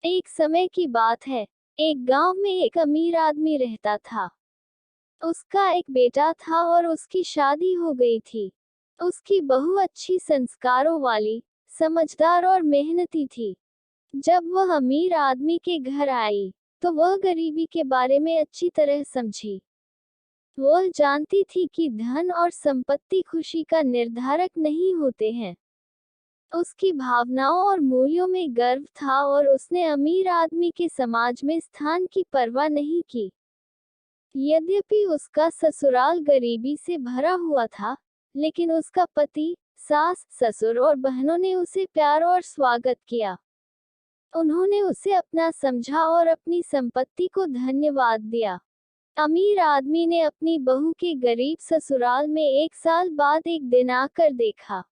एक समय की बात है। एक गांव में एक अमीर आदमी रहता था। उसका एक बेटा था और उसकी शादी हो गई थी। उसकी बहू अच्छी संस्कारों वाली, समझदार और मेहनती थी। जब वह अमीर आदमी के घर आई, तो वह गरीबी के बारे में अच्छी तरह समझी। वह जानती थी कि धन और संपत्ति खुशी का निर्धारक नहीं होते हैं। उसकी भावनाओं और मूल्यों में गर्व था और उसने अमीर आदमी के समाज में स्थान की परवाह नहीं की। यद्यपि उसका ससुराल गरीबी से भरा हुआ था, लेकिन उसका पति, सास, ससुर और बहनों ने उसे प्यार और स्वागत किया। उन्होंने उसे अपना समझा और अपनी संपत्ति को धन्यवाद दिया। अमीर आदमी ने अपनी बहू के गरीब ससुराल में एक साल बाद एक दिन आकर देखा।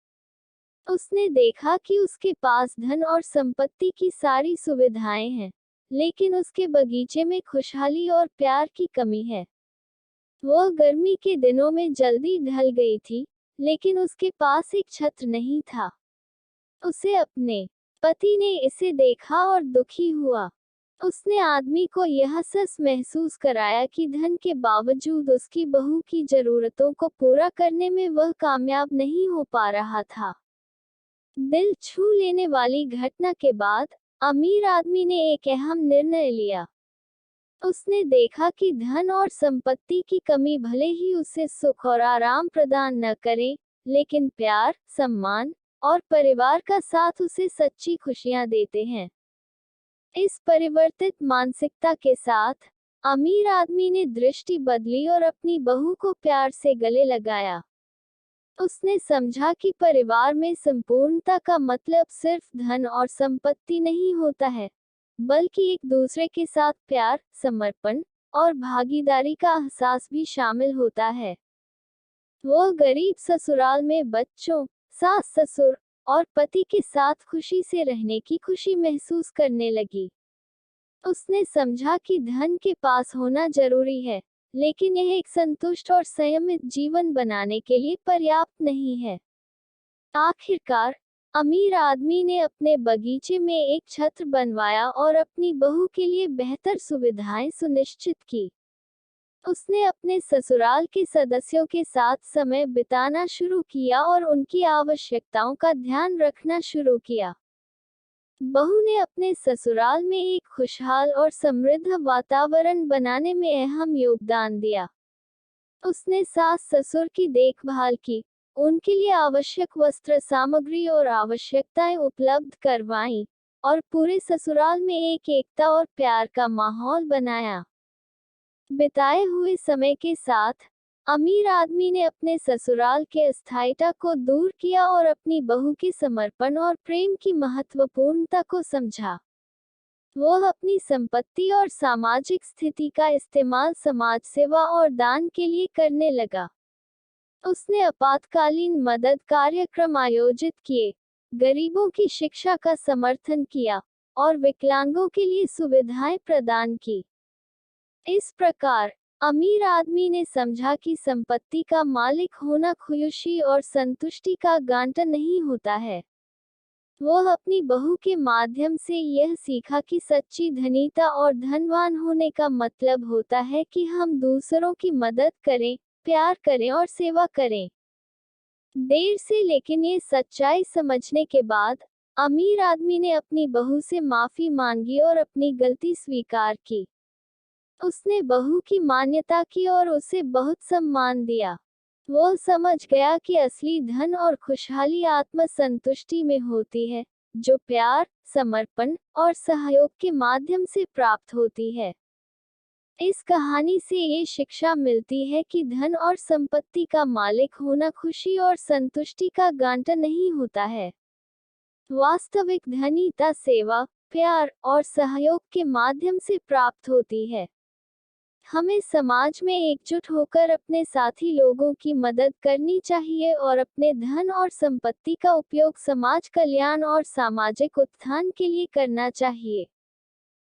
उसने देखा कि उसके पास धन और संपत्ति की सारी सुविधाएं हैं, लेकिन उसके बगीचे में खुशहाली और प्यार की कमी है। वह गर्मी के दिनों में जल्दी ढल गई थी, लेकिन उसके पास एक छत्र नहीं था। उसे अपने पति ने इसे देखा और दुखी हुआ। उसने आदमी को यह सच महसूस कराया कि धन के बावजूद उसकी बहू की जरूरतों को पूरा करने में वह कामयाब नहीं हो पा रहा था। दिल छू लेने वाली घटना के बाद अमीर आदमी ने एक अहम निर्णय लिया। उसने देखा कि धन और संपत्ति की कमी भले ही उसे सुख और आराम प्रदान न करे, लेकिन प्यार, सम्मान और परिवार का साथ उसे सच्ची खुशियां देते हैं। इस परिवर्तित मानसिकता के साथ अमीर आदमी ने दृष्टि बदली और अपनी बहू को प्यार से गले लगाया। उसने समझा कि परिवार में संपूर्णता का मतलब सिर्फ धन और संपत्ति नहीं होता है, बल्कि एक दूसरे के साथ प्यार, समर्पण और भागीदारी का एहसास भी शामिल होता है। वह गरीब ससुराल में बच्चों, सास ससुर और पति के साथ खुशी से रहने की खुशी महसूस करने लगी। उसने समझा कि धन के पास होना जरूरी है, लेकिन यह एक संतुष्ट और संयमित जीवन बनाने के लिए पर्याप्त नहीं है। आखिरकार, अमीर आदमी ने अपने बगीचे में एक छत्र बनवाया और अपनी बहू के लिए बेहतर सुविधाएं सुनिश्चित की। उसने अपने ससुराल के सदस्यों के साथ समय बिताना शुरू किया और उनकी आवश्यकताओं का ध्यान रखना शुरू किया। बहू ने अपने ससुराल में एक खुशहाल और समृद्ध वातावरण बनाने में अहम योगदान दिया। उसने सास ससुर की देखभाल की, उनके लिए आवश्यक वस्त्र सामग्री और आवश्यकताएं उपलब्ध करवाईं, और पूरे ससुराल में एक एकता और प्यार का माहौल बनाया। बिताए हुए समय के साथ अमीर आदमी ने अपने ससुराल के अस्थायिता को दूर किया और अपनी बहू के समर्पण और प्रेम की महत्वपूर्णता को समझा। वह अपनी संपत्ति और सामाजिक स्थिति का इस्तेमाल समाज सेवा और दान के लिए करने लगा। उसने आपातकालीन मदद कार्यक्रम आयोजित किए, गरीबों की शिक्षा का समर्थन किया और विकलांगों के लिए सुविधाएं प्रदान की। इस प्रकार अमीर आदमी ने समझा कि संपत्ति का मालिक होना खुशी और संतुष्टि का गारंटी नहीं होता है। वह अपनी बहू के माध्यम से यह सीखा कि सच्ची धनीता और धनवान होने का मतलब होता है कि हम दूसरों की मदद करें, प्यार करें और सेवा करें। देर से लेकिन ये सच्चाई समझने के बाद अमीर आदमी ने अपनी बहू से माफी मांगी और अपनी गलती स्वीकार की। उसने बहू की मान्यता की और उसे बहुत सम्मान दिया। वह समझ गया कि असली धन और खुशहाली आत्मसंतुष्टि में होती है, जो प्यार, समर्पण और सहयोग के माध्यम से प्राप्त होती है। इस कहानी से ये शिक्षा मिलती है कि धन और संपत्ति का मालिक होना खुशी और संतुष्टि का गारंटी नहीं होता है। वास्तविक धनीता सेवा, प्यार और सहयोग के माध्यम से प्राप्त होती है। हमें समाज में एकजुट होकर अपने साथी लोगों की मदद करनी चाहिए और अपने धन और संपत्ति का उपयोग समाज कल्याण और सामाजिक उत्थान के लिए करना चाहिए।